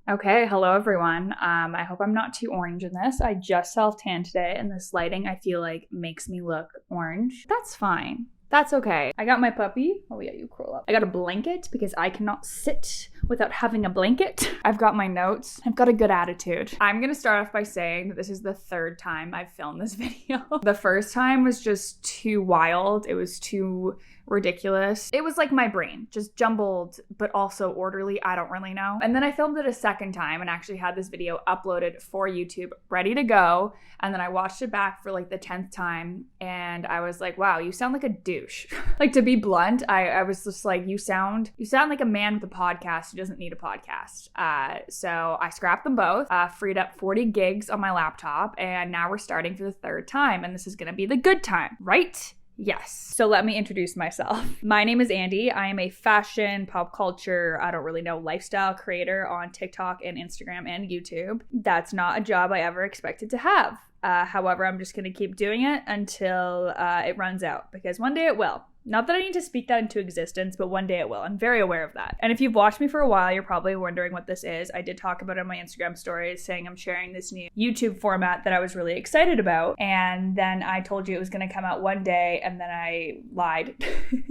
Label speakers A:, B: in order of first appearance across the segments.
A: Okay, hello everyone. I hope I'm not too orange in this. I just self-tanned today and this lighting I feel like makes me look orange. That's fine. That's okay. I got my puppy. Oh yeah, you curl up. I got a blanket because I cannot sit without having a blanket. I've got my notes. I've got a good attitude. I'm gonna start off by saying that this is the third time I've filmed this video. The first time was just too wild. It was too ridiculous. It was like my brain just jumbled, but also orderly. I don't really know. And then I filmed it a second time and actually had this video uploaded for YouTube, ready to go. And then I watched it back for like the 10th time and I was like, wow, you sound like a douche. Like, to be blunt, I was just like, you sound like a man with a podcast who doesn't need a podcast. So I scrapped them both, freed up 40 gigs on my laptop, and now we're starting for the third time, and this is gonna be the good time, right? Yes. So let me introduce myself. My name is Andie. I am a fashion, pop culture, I don't really know, lifestyle creator on TikTok and Instagram and YouTube. That's not a job I ever expected to have. However, I'm just going to keep doing it until it runs out, because one day it will. Not that I need to speak that into existence, but one day it will. I'm very aware of that. And if you've watched me for a while, you're probably wondering what this is. I did talk about it on my Instagram stories, saying I'm sharing this new YouTube format that I was really excited about. And then I told you it was going to come out one day, and then I lied.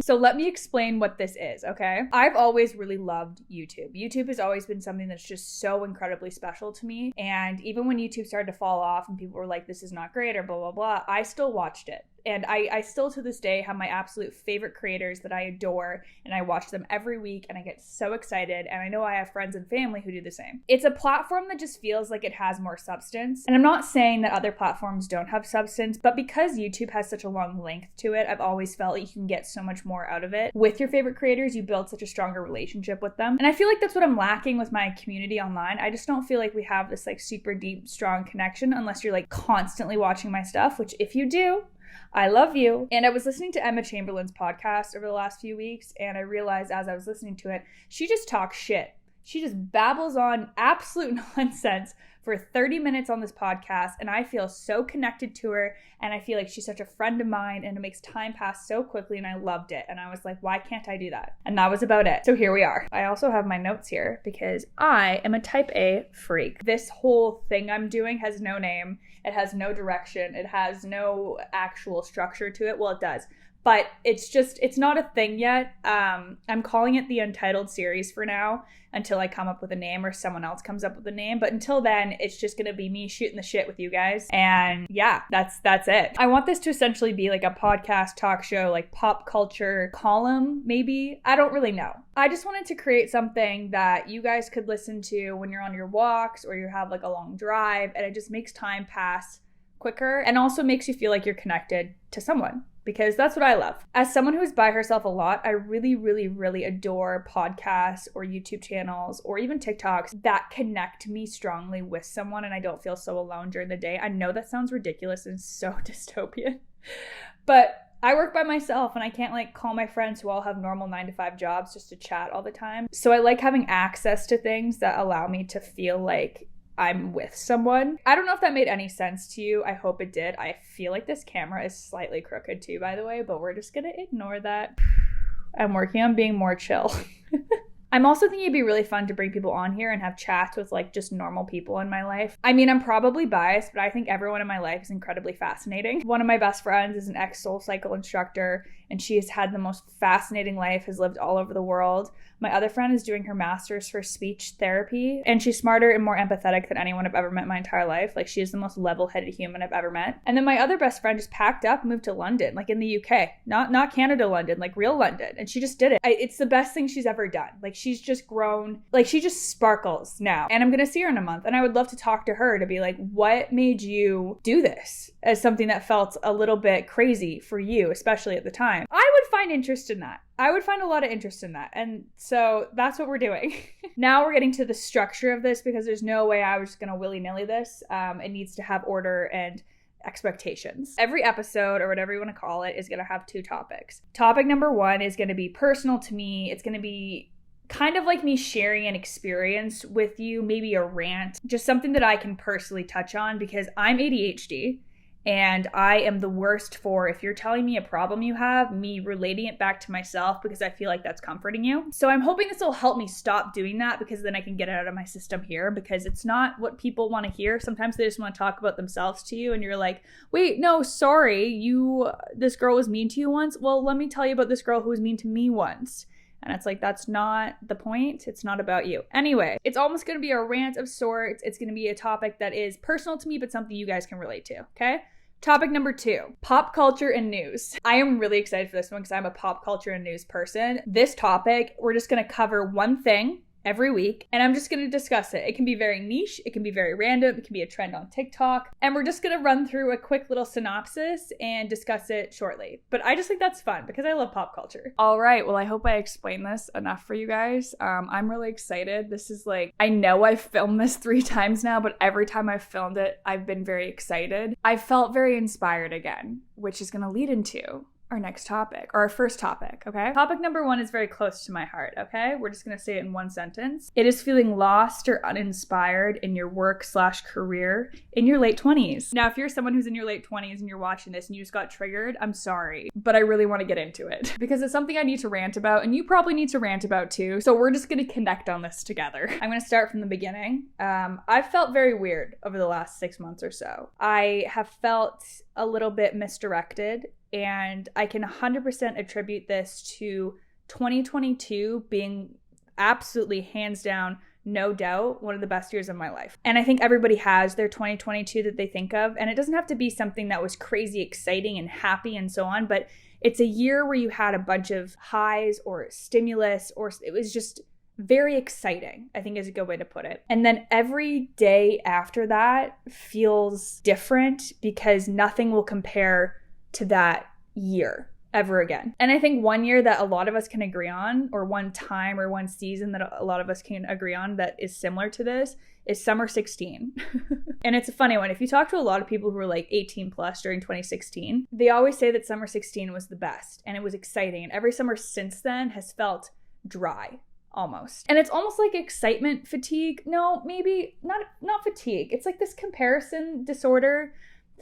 A: So let me explain what this is, okay? I've always really loved YouTube. YouTube has always been something that's just so incredibly special to me. And even when YouTube started to fall off and people were like, this is not great or blah, blah, blah, I still watched it. And I still to this day have my absolute favorite creators that I adore, and I watch them every week and I get so excited, and I know I have friends and family who do the same. It's a platform that just feels like it has more substance. And I'm not saying that other platforms don't have substance, but because YouTube has such a long length to it, I've always felt like you can get so much more out of it. With your favorite creators, you build such a stronger relationship with them. And I feel like that's what I'm lacking with my community online. I just don't feel like we have this like super deep, strong connection unless you're like constantly watching my stuff, which if you do, I love you. And I was listening to Emma Chamberlain's podcast over the last few weeks, and I realized as I was listening to it, she just talks shit. She just babbles on absolute nonsense for 30 minutes on this podcast, and I feel so connected to her, and I feel like she's such a friend of mine, and it makes time pass so quickly, and I loved it. And I was like, why can't I do that? And that was about it. So here we are. I also have my notes here because I am a type A freak. This whole thing I'm doing has no name. It has no direction. It has no actual structure to it. Well, it does. But it's not a thing yet. I'm calling it the Untitled series for now until I come up with a name or someone else comes up with a name. But until then, it's just going to be me shooting the shit with you guys. And yeah, that's it. I want this to essentially be like a podcast talk show, like pop culture column, maybe. I don't really know. I just wanted to create something that you guys could listen to when you're on your walks or you have like a long drive, and it just makes time pass quicker and also makes you feel like you're connected to someone. Because that's what I love. As someone who's by herself a lot, I really, really, really adore podcasts or YouTube channels or even TikToks that connect me strongly with someone, and I don't feel so alone during the day. I know that sounds ridiculous and so dystopian, but I work by myself and I can't like call my friends who all have normal 9-to-5 jobs just to chat all the time. So I like having access to things that allow me to feel like I'm with someone. I don't know if that made any sense to you. I hope it did. I feel like this camera is slightly crooked too, by the way, but we're just gonna ignore that. I'm working on being more chill. I'm also thinking it'd be really fun to bring people on here and have chats with like just normal people in my life. I mean, I'm probably biased, but I think everyone in my life is incredibly fascinating. One of my best friends is an ex-SoulCycle instructor, and she has had the most fascinating life, has lived all over the world. My other friend is doing her master's for speech therapy, and she's smarter and more empathetic than anyone I've ever met in my entire life. Like, she is the most level-headed human I've ever met. And then my other best friend just packed up and moved to London, like in the UK. Not Canada London, like real London. And she just did it. It's the best thing she's ever done. Like, she's just grown. Like, she just sparkles now. And I'm going to see her in a month. And I would love to talk to her to be like, what made you do this as something that felt a little bit crazy for you, especially at the time? I would find interest in that. I would find a lot of interest in that. And so that's what we're doing. Now we're getting to the structure of this, because there's no way I was just going to willy-nilly this. It needs to have order and expectations. Every episode, or whatever you want to call it, is going to have 2 topics. Topic number 1 is going to be personal to me. It's going to be kind of like me sharing an experience with you, maybe a rant, just something that I can personally touch on, because I'm ADHD. And I am the worst for, if you're telling me a problem you have, me relating it back to myself because I feel like that's comforting you. So I'm hoping this will help me stop doing that, because then I can get it out of my system here, because it's not what people want to hear. Sometimes they just want to talk about themselves to you and you're like, wait, no, sorry, this girl was mean to you once. Well, let me tell you about this girl who was mean to me once. And it's like, that's not the point. It's not about you. Anyway, it's almost going to be a rant of sorts. It's going to be a topic that is personal to me, but something you guys can relate to, okay? Topic number 2, pop culture and news. I am really excited for this one because I'm a pop culture and news person. This topic, we're just going to cover one thing every week, and I'm just going to discuss it. It can be very niche, it can be very random, it can be a trend on TikTok, and we're just going to run through a quick little synopsis and discuss it shortly. But I just think that's fun because I love pop culture. All right, well, I hope I explained this enough for you guys. I'm really excited. This is like, I know I've filmed this 3 times now, but every time I've filmed it, I've been very excited. I felt very inspired again, which is going to lead into our next topic, or our first topic, okay? Topic number 1 is very close to my heart, okay? We're just gonna say it in one sentence. It is feeling lost or uninspired in your work/career in your late 20s. Now, if you're someone who's in your late 20s and you're watching this and you just got triggered, I'm sorry, but I really want to get into it because it's something I need to rant about, and you probably need to rant about too, so we're just gonna connect on this together. I'm gonna start from the beginning. I've felt very weird over the last 6 months or so. I have felt a little bit misdirected, and I can 100% attribute this to 2022 being absolutely, hands down, no doubt, one of the best years of my life. And I think everybody has their 2022 that they think of, and it doesn't have to be something that was crazy exciting and happy and so on, but it's a year where you had a bunch of highs or stimulus, or it was just very exciting, I think is a good way to put it. And then every day after that feels different because nothing will compare to that year ever again. And I think one year that a lot of us can agree on, or one time or one season that a lot of us can agree on that is similar to this, is summer 16. And it's a funny one. If you talk to a lot of people who were like 18 plus during 2016, they always say that summer 16 was the best and it was exciting. And every summer since then has felt dry. Almost. And it's almost like excitement fatigue. No, maybe not fatigue. It's like this comparison disorder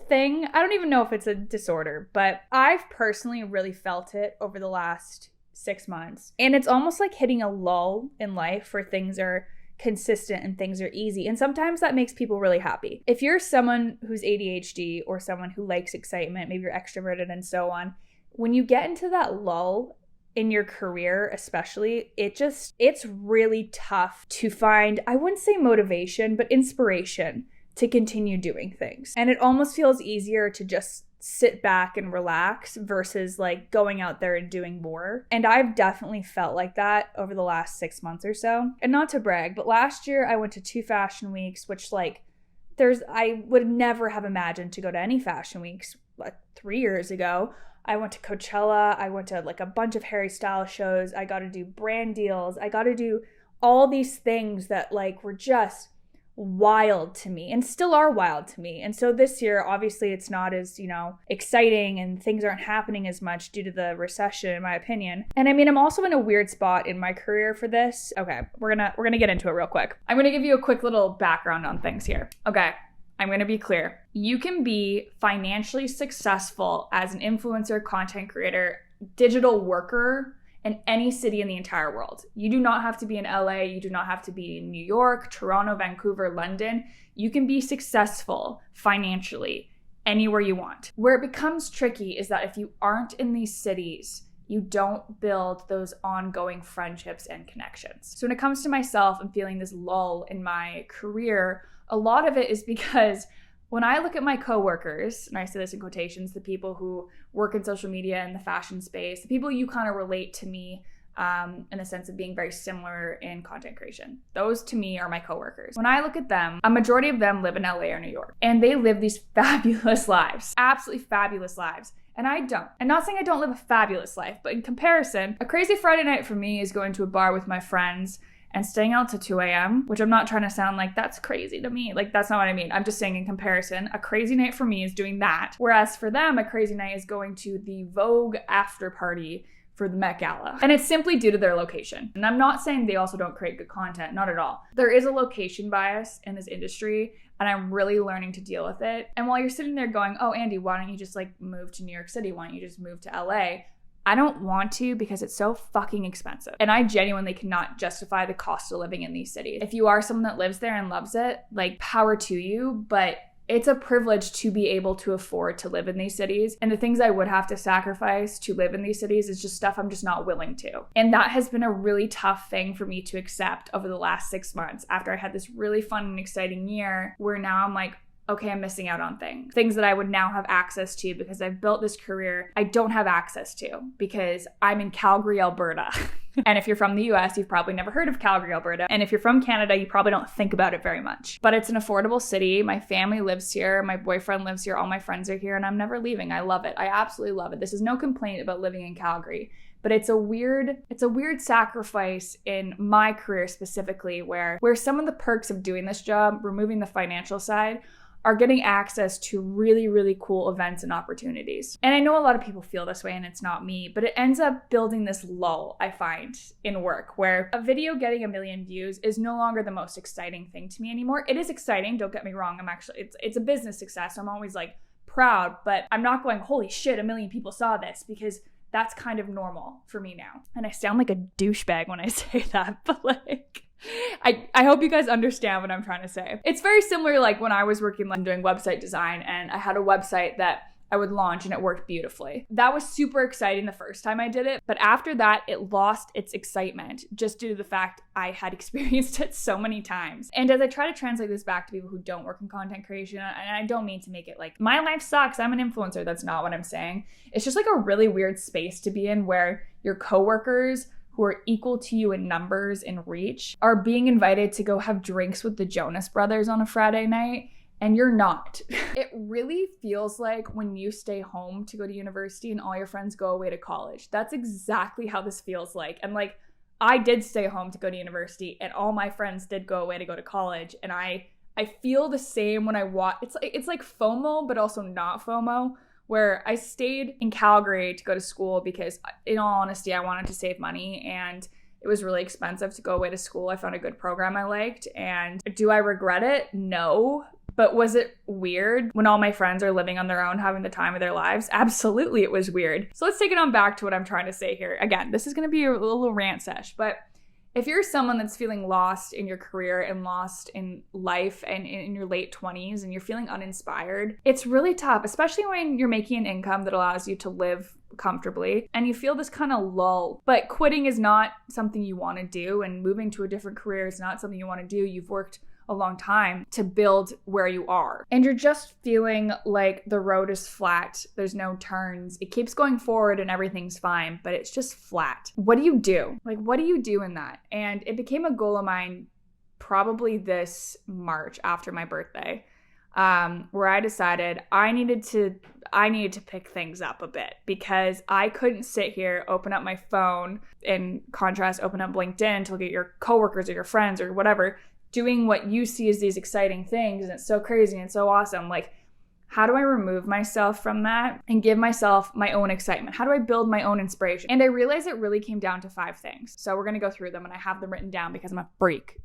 A: thing. I don't even know if it's a disorder, but I've personally really felt it over the last 6 months. And it's almost like hitting a lull in life where things are consistent and things are easy. And sometimes that makes people really happy. If you're someone who's ADHD or someone who likes excitement, maybe you're extroverted and so on, when you get into that lull in your career especially, it's really tough to find, I wouldn't say motivation, but inspiration to continue doing things. And it almost feels easier to just sit back and relax versus like going out there and doing more. And I've definitely felt like that over the last 6 months or so. And not to brag, but last year I went to 2 fashion weeks, which I would never have imagined to go to any fashion weeks like 3 years ago. I went to Coachella, I went to like a bunch of Harry Styles shows, I got to do brand deals, I got to do all these things that like were just wild to me and still are wild to me. And so this year, obviously it's not as, exciting and things aren't happening as much due to the recession, in my opinion. And I mean, I'm also in a weird spot in my career for this. Okay, we're gonna get into it real quick. I'm gonna give you a quick little background on things here. Okay. I'm going to be clear. You can be financially successful as an influencer, content creator, digital worker in any city in the entire world. You do not have to be in LA. You do not have to be in New York, Toronto, Vancouver, London. You can be successful financially anywhere you want. Where it becomes tricky is that if you aren't in these cities, you don't build those ongoing friendships and connections. So when it comes to myself and feeling this lull in my career, a lot of it is because when I look at my coworkers, and I say this in quotations, the people who work in social media and the fashion space, the people you kind of relate to me in the sense of being very similar in content creation. Those to me are my coworkers. When I look at them, a majority of them live in LA or New York, and they live these fabulous lives, absolutely fabulous lives. And I don't. I'm not saying I don't live a fabulous life, but in comparison, a crazy Friday night for me is going to a bar with my friends and staying out to 2 a.m., which I'm not trying to sound like that's crazy to me. Like, that's not what I mean. I'm just saying in comparison, a crazy night for me is doing that. Whereas for them, a crazy night is going to the Vogue after party for the Met Gala. And it's simply due to their location. And I'm not saying they also don't create good content, not at all. There is a location bias in this industry, and I'm really learning to deal with it. And while you're sitting there going, oh, Andie, why don't you just like move to New York City? Why don't you just move to LA? I don't want to because it's so fucking expensive. And I genuinely cannot justify the cost of living in these cities. If you are someone that lives there and loves it, like power to you, but it's a privilege to be able to afford to live in these cities. And the things I would have to sacrifice to live in these cities is just stuff I'm just not willing to. And that has been a really tough thing for me to accept over the last 6 months after I had this really fun and exciting year where now I'm like, okay, I'm missing out on things that I would now have access to because I've built this career I don't have access to because I'm in Calgary, Alberta. And if you're from the US, you've probably never heard of Calgary, Alberta. And if you're from Canada, you probably don't think about it very much. But it's an affordable city. My family lives here. My boyfriend lives here. All my friends are here and I'm never leaving. I love it. I absolutely love it. This is no complaint about living in Calgary. But it's a weird sacrifice in my career specifically where some of the perks of doing this job, removing the financial side, are getting access to really, really cool events and opportunities. And I know a lot of people feel this way and it's not me, but it ends up building this lull, I find, in work where a video getting 1 million views is no longer the most exciting thing to me anymore. It is exciting, don't get me wrong. It's a business success. I'm always like proud, but I'm not going, holy shit, 1 million people saw this because that's kind of normal for me now. And I sound like a douchebag when I say that, but like, I hope you guys understand what I'm trying to say. It's very similar like when I was working like doing website design and I had a website that I would launch and it worked beautifully. That was super exciting the first time I did it, but after that it lost its excitement just due to the fact I had experienced it so many times. And as I try to translate this back to people who don't work in content creation, and I don't mean to make it like my life sucks, I'm an influencer, that's not what I'm saying. It's just like a really weird space to be in where your coworkers who are equal to you in numbers and reach are being invited to go have drinks with the Jonas Brothers on a Friday night, and you're not. It really feels like when you stay home to go to university and all your friends go away to college. That's exactly how this feels like. And like, I did stay home to go to university and all my friends did go away to go to college, and I feel the same when I watch. It's like FOMO, but also not FOMO, where I stayed in Calgary to go to school because, in all honesty, I wanted to save money and it was really expensive to go away to school. I found a good program I liked. And do I regret it? No. But was it weird when all my friends are living on their own, having the time of their lives? Absolutely, it was weird. So let's take it on back to what I'm trying to say here. Again, this is going to be a little rant sesh, but if you're someone that's feeling lost in your career and lost in life and in your late 20s and you're feeling uninspired, it's really tough, especially when you're making an income that allows you to live comfortably and you feel this kind of lull. But quitting is not something you want to do, and moving to a different career is not something you want to do. You've worked a long time to build where you are. And you're just feeling like the road is flat. There's no turns. It keeps going forward and everything's fine, but it's just flat. What do you do? Like, what do you do in that? And it became a goal of mine probably this March after my birthday, where I decided I needed to pick things up a bit because I couldn't sit here, open up my phone, in contrast, open up LinkedIn to look at your coworkers or your friends or whatever, doing what you see as these exciting things, and it's so crazy and so awesome. Like, how do I remove myself from that and give myself my own excitement? How do I build my own inspiration? And I realized it really came down to 5 things. So we're gonna go through them, and I have them written down because I'm a freak.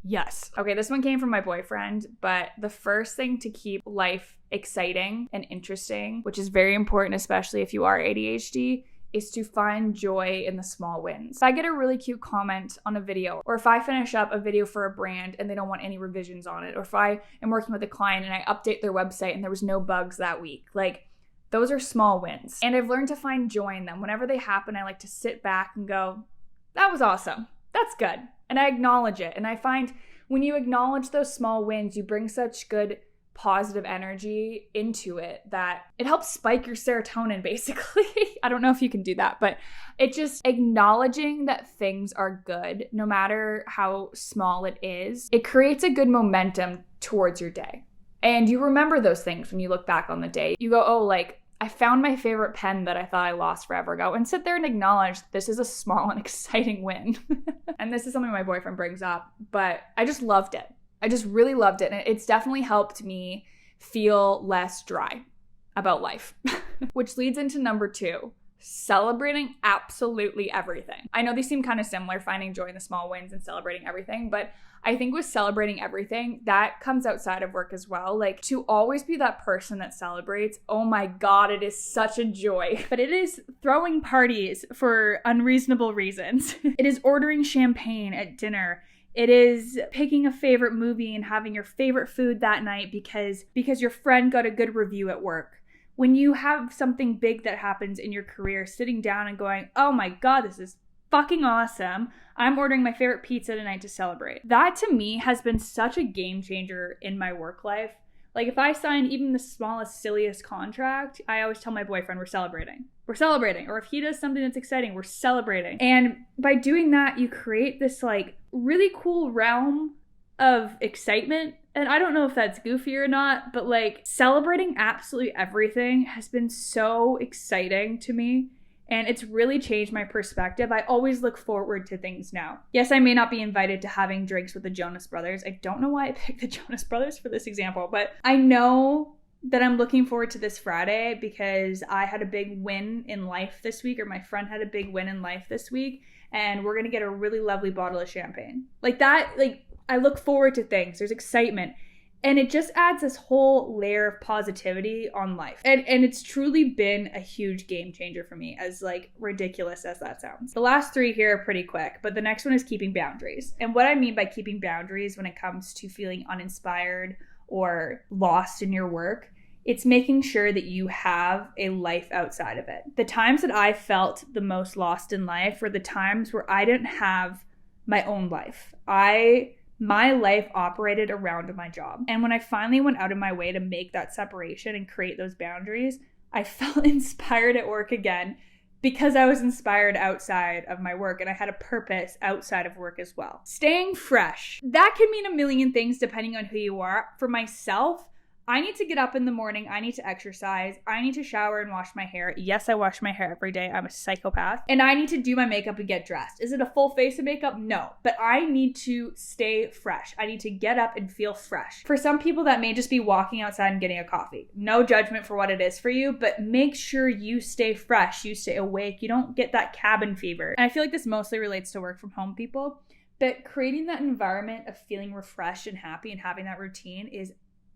A: Yes. Okay, this one came from my boyfriend, but the first thing to keep life exciting and interesting, which is very important, especially if you are ADHD, is to find joy in the small wins. If I get a really cute comment on a video, or if I finish up a video for a brand and they don't want any revisions on it, or if I am working with a client and I update their website and there was no bugs that week, like, those are small wins. And I've learned to find joy in them. Whenever they happen, I like to sit back and go, that was awesome. That's good. And I acknowledge it. And I find when you acknowledge those small wins, you bring such good positive energy into it that it helps spike your serotonin, basically. I don't know if you can do that, but it just acknowledging that things are good, no matter how small it is, it creates a good momentum towards your day. And you remember those things when you look back on the day. You go, oh, like, I found my favorite pen that I thought I lost forever ago, and sit there and acknowledge this is a small and exciting win. And this is something my boyfriend brings up, but I just loved it. I just really loved it. And it's definitely helped me feel less dry about life. Which leads into number 2. celebrating absolutely everything. I know these seem kind of similar, finding joy in the small wins and celebrating everything, but I think with celebrating everything, that comes outside of work as well. Like, to always be that person that celebrates, oh my God, it is such a joy. But it is throwing parties for unreasonable reasons. It is ordering champagne at dinner. It is picking a favorite movie and having your favorite food that night because your friend got a good review at work. When you have something big that happens in your career, sitting down and going, oh my God, this is fucking awesome. I'm ordering my favorite pizza tonight to celebrate. That to me has been such a game changer in my work life. Like, if I sign even the smallest, silliest contract, I always tell my boyfriend, we're celebrating. We're celebrating. Or if he does something that's exciting, we're celebrating. And by doing that, you create this like really cool realm of excitement. And I don't know if that's goofy or not, but like celebrating absolutely everything has been so exciting to me. And it's really changed my perspective. I always look forward to things now. Yes, I may not be invited to having drinks with the Jonas Brothers. I don't know why I picked the Jonas Brothers for this example, but I know that I'm looking forward to this Friday because I had a big win in life this week, or my friend had a big win in life this week, and we're gonna get a really lovely bottle of champagne. Like that, like I look forward to things. There's excitement. And it just adds this whole layer of positivity on life. And it's truly been a huge game changer for me, as like ridiculous as that sounds. The last three here are pretty quick, but the next one is keeping boundaries. And what I mean by keeping boundaries when it comes to feeling uninspired or lost in your work, it's making sure that you have a life outside of it. The times that I felt the most lost in life were the times where I didn't have my own life. My life operated around my job. And when I finally went out of my way to make that separation and create those boundaries, I felt inspired at work again because I was inspired outside of my work and I had a purpose outside of work as well. Staying fresh. That can mean a million things depending on who you are. For myself, I need to get up in the morning. I need to exercise. I need to shower and wash my hair. Yes, I wash my hair every day. I'm a psychopath. And I need to do my makeup and get dressed. Is it a full face of makeup? No. But I need to stay fresh. I need to get up and feel fresh. For some people, that may just be walking outside and getting a coffee. No judgment for what it is for you, but make sure you stay fresh. You stay awake. You don't get that cabin fever. And I feel like this mostly relates to work from home people. But creating that environment of feeling refreshed and happy and having that routine is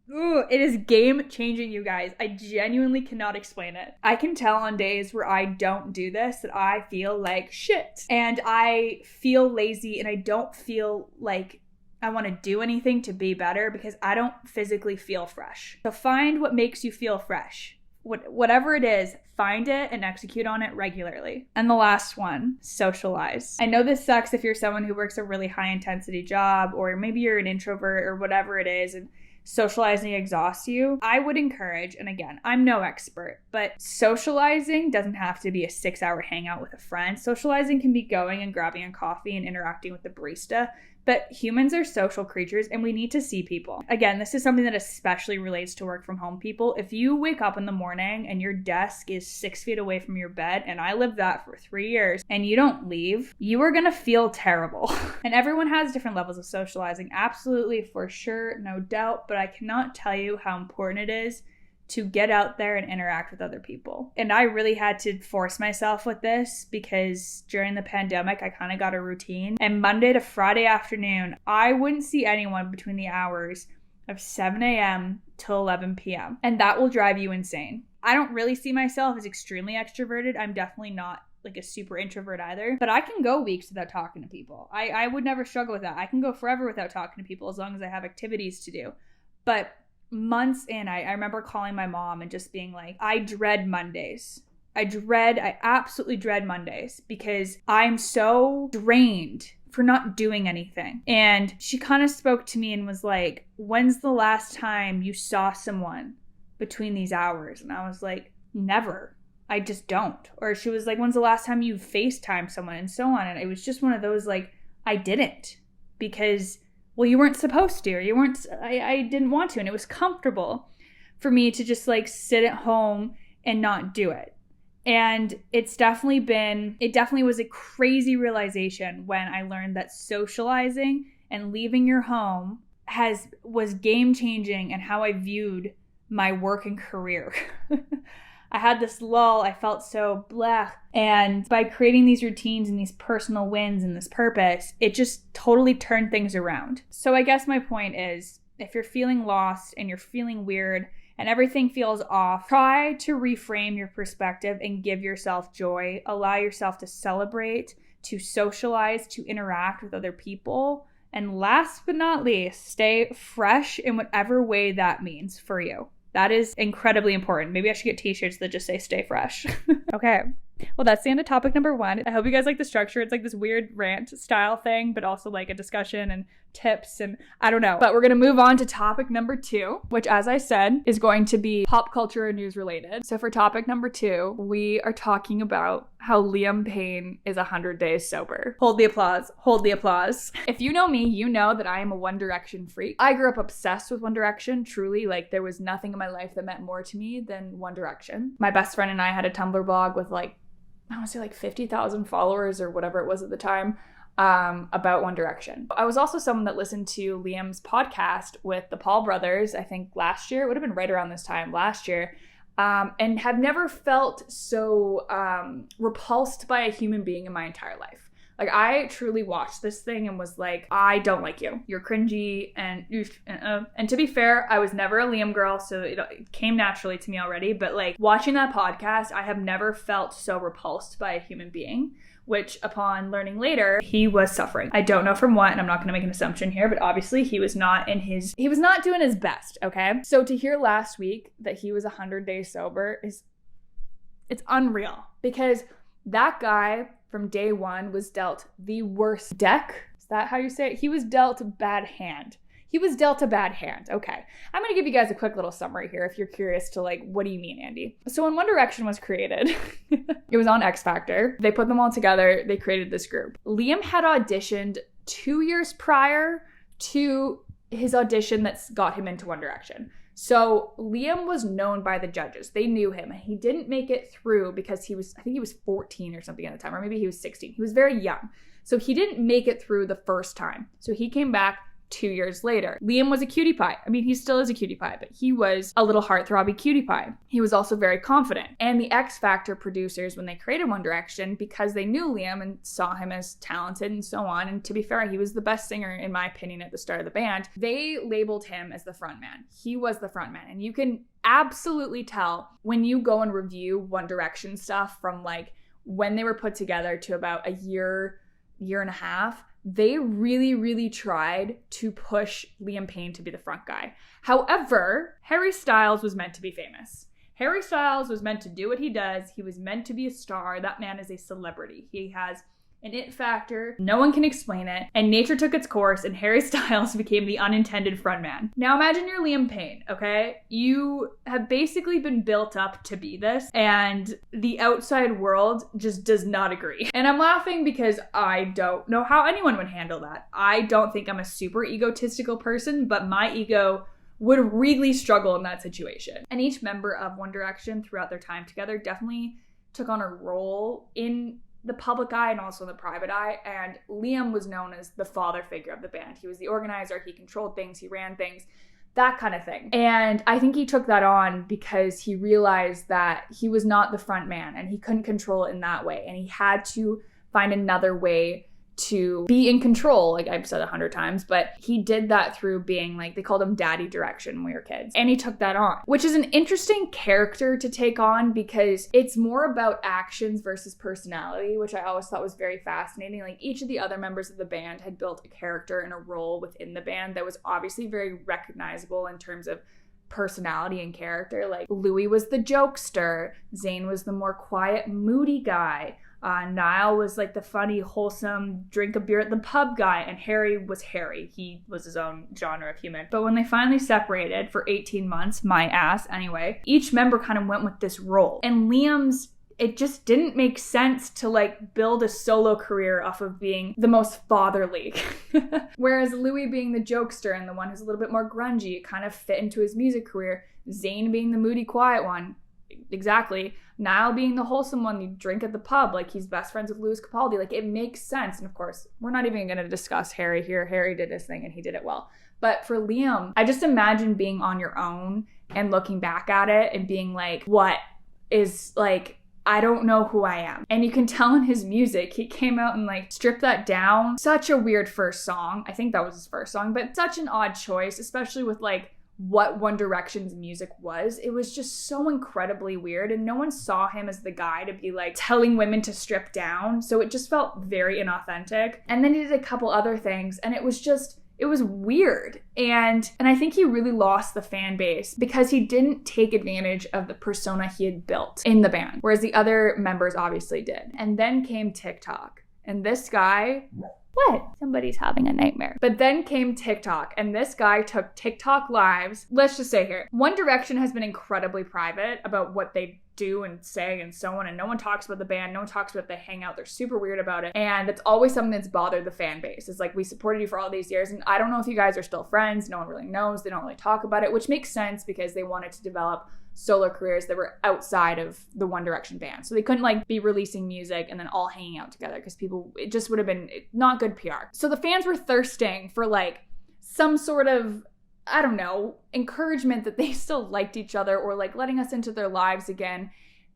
A: it is game changing, you guys. I genuinely cannot explain it. I can tell on days where I don't do this that I feel like shit. And I feel lazy and I don't feel like I want to do anything to be better because I don't physically feel fresh. So find what makes you feel fresh. Whatever it is, find it and execute on it regularly. And the last one, socialize. I know this sucks if you're someone who works a really high intensity job, or maybe you're an introvert or whatever it is, and socializing exhausts you. I would encourage, and again, I'm no expert, but socializing doesn't have to be a 6-hour hangout with a friend. Socializing can be going and grabbing a coffee and interacting with the barista. But humans are social creatures and we need to see people. Again, this is something that especially relates to work from home people. If you wake up in the morning and your desk is 6 feet away from your bed, and I lived that for 3 years, and you don't leave, you are gonna feel terrible. And everyone has different levels of socializing, absolutely, for sure, no doubt, but I cannot tell you how important it is to get out there and interact with other people. And I really had to force myself with this because during the pandemic, I kind of got a routine. And Monday to Friday afternoon, I wouldn't see anyone between the hours of 7 a.m. till 11 p.m. And that will drive you insane. I don't really see myself as extremely extroverted. I'm definitely not like a super introvert either, but I can go weeks without talking to people. I would never struggle with that. I can go forever without talking to people as long as I have activities to do. But months in, I remember calling my mom and just being like, I dread Mondays. I absolutely dread Mondays because I'm so drained for not doing anything. And she kind of spoke to me and was like, when's the last time you saw someone between these hours? And I was like, never. I just don't. Or she was like, when's the last time you FaceTime someone, and so on. And it was just one of those like, I didn't, because well, you weren't supposed to, or I didn't want to. And it was comfortable for me to just like sit at home and not do it. And it definitely was a crazy realization when I learned that socializing and leaving your home was game changing and how I viewed my work and career. I had this lull. I felt so bleh. And by creating these routines and these personal wins and this purpose, it just totally turned things around. So I guess my point is, if you're feeling lost and you're feeling weird and everything feels off, try to reframe your perspective and give yourself joy. Allow yourself to celebrate, to socialize, to interact with other people. And last but not least, stay fresh in whatever way that means for you. That is incredibly important. Maybe I should get t-shirts that just say stay fresh. Okay. Well, that's the end of topic number 1. I hope you guys like the structure. It's like this weird rant style thing, but also like a discussion and tips and I don't know. But we're going to move on to topic number 2, which, as I said, is going to be pop culture and news related. So for topic number 2, we are talking about how Liam Payne is 100 days sober. Hold the applause. Hold the applause. If you know me, you know that I am a One Direction freak. I grew up obsessed with One Direction, truly. Like, there was nothing in my life that meant more to me than One Direction. My best friend and I had a Tumblr blog with like, I want to say like 50,000 followers or whatever it was at the time, about One Direction. I was also someone that listened to Liam's podcast with the Paul brothers, I think last year. It would have been right around this time last year. And have never felt so repulsed by a human being in my entire life. Like, I truly watched this thing and was like, I don't like you. You're cringy. And to be fair, I was never a Liam girl, so it came naturally to me already. But like, watching that podcast, I have never felt so repulsed by a human being, which upon learning later, he was suffering. I don't know from what, and I'm not going to make an assumption here, but obviously he was not doing his best, okay? So to hear last week that he was 100 days sober it's unreal, because that guy from day one was dealt the worst deck. Is that how you say it? He was dealt a bad hand. Okay. I'm going to give you guys a quick little summary here if you're curious to like, what do you mean, Andie? So when One Direction was created, it was on X Factor. They put them all together. They created this group. Liam had auditioned 2 years prior to his audition that's got him into One Direction. So Liam was known by the judges. They knew him, and he didn't make it through because I think he was 14 or something at the time, or maybe he was 16. He was very young. So he didn't make it through the first time. So he came back 2 years later. Liam was a cutie pie. I mean, he still is a cutie pie, but he was a little heartthrobby cutie pie. He was also very confident. And the X Factor producers, when they created One Direction, because they knew Liam and saw him as talented and so on, and to be fair, he was the best singer, in my opinion, at the start of the band, they labeled him as the front man. He was the front man. And you can absolutely tell when you go and review One Direction stuff from like when they were put together to about a year and a half, they really, really tried to push Liam Payne to be the front guy. However, Harry Styles was meant to be famous. Harry Styles was meant to do what he does. He was meant to be a star. That man is a celebrity. He has an it factor. No one can explain it. And nature took its course, and Harry Styles became the unintended frontman. Now imagine you're Liam Payne, okay? You have basically been built up to be this, and the outside world just does not agree. And I'm laughing because I don't know how anyone would handle that. I don't think I'm a super egotistical person, but my ego would really struggle in that situation. And each member of One Direction throughout their time together definitely took on a role in the public eye and also in the private eye. And Liam was known as the father figure of the band. He was the organizer. He controlled things. He ran things, that kind of thing. And I think he took that on because he realized that he was not the front man and he couldn't control it in that way. And he had to find another way to be in control, like I've said 100 times, but he did that through being like, they called him Daddy Direction when we were kids. And he took that on, which is an interesting character to take on because it's more about actions versus personality, which I always thought was very fascinating. Like each of the other members of the band had built a character and a role within the band that was obviously very recognizable in terms of personality and character. Like Louis was the jokester, Zayn was the more quiet, moody guy, Niall was like the funny, wholesome, drink a beer at the pub guy, and Harry was Harry. He was his own genre of human. But when they finally separated for 18 months, my ass anyway, each member kind of went with this role. And Liam's, it just didn't make sense to like build a solo career off of being the most fatherly. Whereas Louis being the jokester and the one who's a little bit more grungy, it kind of fit into his music career. Zayn being the moody, quiet one. Exactly. Niall being the wholesome one, you drink at the pub, like he's best friends with Louis Capaldi. Like it makes sense. And of course, we're not even going to discuss Harry here. Harry did his thing and he did it well. But for Liam, I just imagine being on your own and looking back at it and being like, what is like, I don't know who I am. And you can tell in his music, he came out and like stripped that down. Such a weird first song. I think that was his first song, but such an odd choice, especially with like what One Direction's music was. It was just so incredibly weird, and no one saw him as the guy to be like telling women to strip down. So it just felt very inauthentic. And then he did a couple other things, and it was weird. And I think he really lost the fan base because he didn't take advantage of the persona he had built in the band, whereas the other members obviously did. And then came TikTok. And this guy, what? Somebody's having a nightmare. But then came TikTok, and this guy took TikTok lives. Let's just say here, One Direction has been incredibly private about what they do and say and so on, and no one talks about the band, no one talks about the hangout. They're super weird about it, and it's always something that's bothered the fan base. It's like, we supported you for all these years, and I don't know if you guys are still friends. No one really knows. They don't really talk about it, which makes sense because they wanted to develop solo careers that were outside of the One Direction band. So they couldn't like be releasing music and then all hanging out together because it just would have been not good PR. So the fans were thirsting for like some sort of, I don't know, encouragement that they still liked each other or like letting us into their lives again.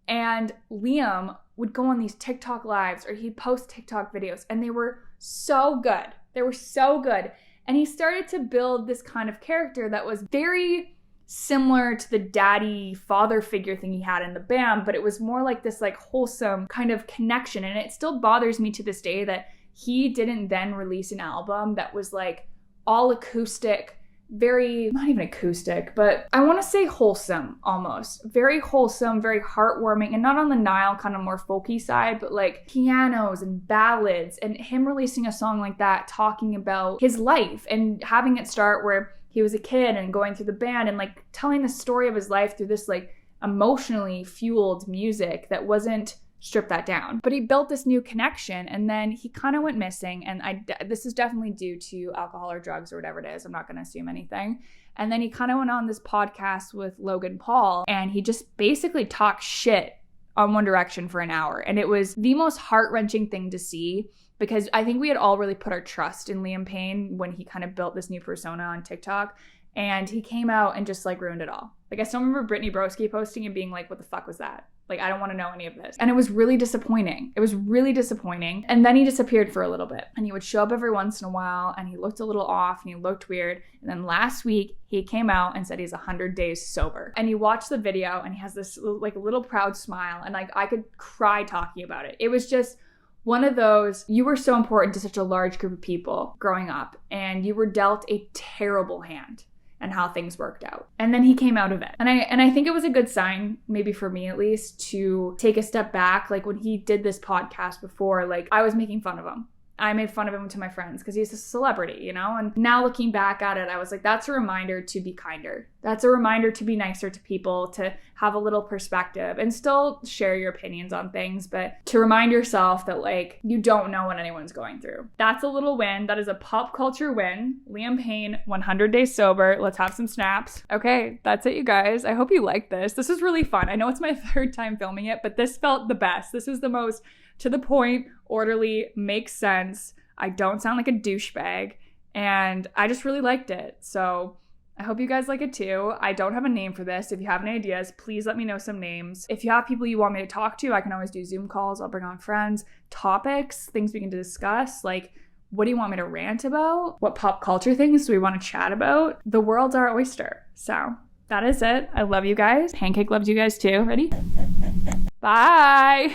A: And Liam would go on these TikTok lives or he'd post TikTok videos, and they were so good. They were so good. And he started to build this kind of character that was very similar to the daddy father figure thing he had in the band, but it was more like this like wholesome kind of connection. And it still bothers me to this day that he didn't then release an album that was like all acoustic, very, not even acoustic, but I want to say wholesome almost. Very wholesome, very heartwarming, and not on the Nile kind of more folky side, but like pianos and ballads, and him releasing a song like that talking about his life and having it start where he was a kid and going through the band and like telling the story of his life through this like emotionally fueled music that wasn't stripped that down. But he built this new connection, and then he kind of went missing. And this is definitely due to alcohol or drugs or whatever it is. I'm not going to assume anything. And then he kind of went on this podcast with Logan Paul, and he just basically talked shit on One Direction for an hour. And it was the most heart-wrenching thing to see, because I think we had all really put our trust in Liam Payne when he kind of built this new persona on TikTok, and he came out and just like ruined it all. Like I still remember Brittany Broski posting and being like, what the fuck was that? Like, I don't want to know any of this. And it was really disappointing. It was really disappointing. And then he disappeared for a little bit, and he would show up every once in a while, and he looked a little off and he looked weird. And then last week he came out and said he's 100 days sober. And you watch the video and he has this like little proud smile, and like I could cry talking about it. It was just one of those, you were so important to such a large group of people growing up, and you were dealt a terrible hand and how things worked out. And then he came out of it. And I think it was a good sign, maybe for me at least, to take a step back. Like when he did this podcast before, like I was making fun of him. I made fun of him to my friends because he's a celebrity, you know? And now looking back at it, I was like, that's a reminder to be kinder. That's a reminder to be nicer to people, to have a little perspective and still share your opinions on things, but to remind yourself that like, you don't know what anyone's going through. That's a little win. That is a pop culture win. Liam Payne, 100 days sober. Let's have some snaps. Okay, that's it, you guys. I hope you liked this. This is really fun. I know it's my third time filming it, but this felt the best. This is the most to the point, orderly, makes sense. I don't sound like a douchebag, and I just really liked it. So I hope you guys like it too. I don't have a name for this. If you have any ideas, please let me know some names. If you have people you want me to talk to, I can always do Zoom calls. I'll bring on friends, topics, things we can discuss. Like, what do you want me to rant about? What pop culture things do we want to chat about? The world's our oyster. So that is it. I love you guys. Pancake loves you guys too. Ready? Bye.